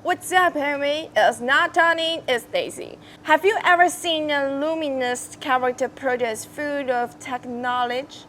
What's up, homie? It's not Tony, it's Daisy. Have you ever seen a luminous character produce full of technology?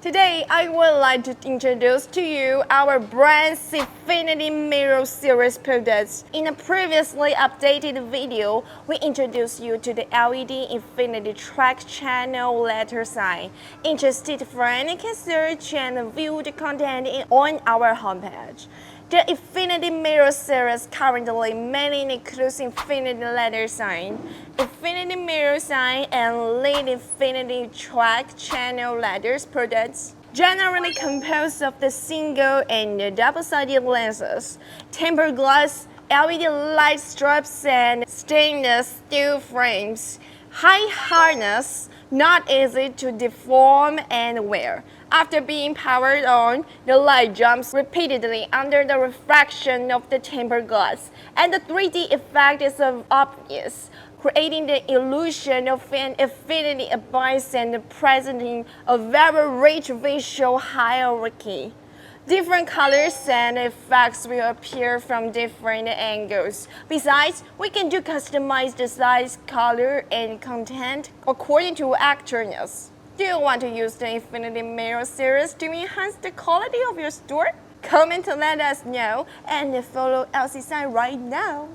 Today, I would like to introduce to you our brand's Infinity Mirror series products. In a previously updated video, we introduced you to the LED Infinity Track Channel letter sign. Interested friends can search and view the content on our homepage. The Infinity Mirror series currently mainly includes Infinity letter sign, Infinity Mirror sign, and lead Infinity Track Channel letters products. Generally composed of the single and double-sided lenses, tempered glass, LED light strips, and stainless steel frames. High hardness, not easy to deform and wear. After being powered on, the light jumps repeatedly under the refraction of the tempered glass, and the 3D effect is obvious, creating the illusion of an infinity abyss and presenting a very rich visual hierarchy. Different colors and effects will appear from different angles. Besides, we can customize the size, color, and content according to actorness. Do you want to use the Infinity Mirror series to enhance the quality of your store? Comment to let us know and follow LCSIGN right now.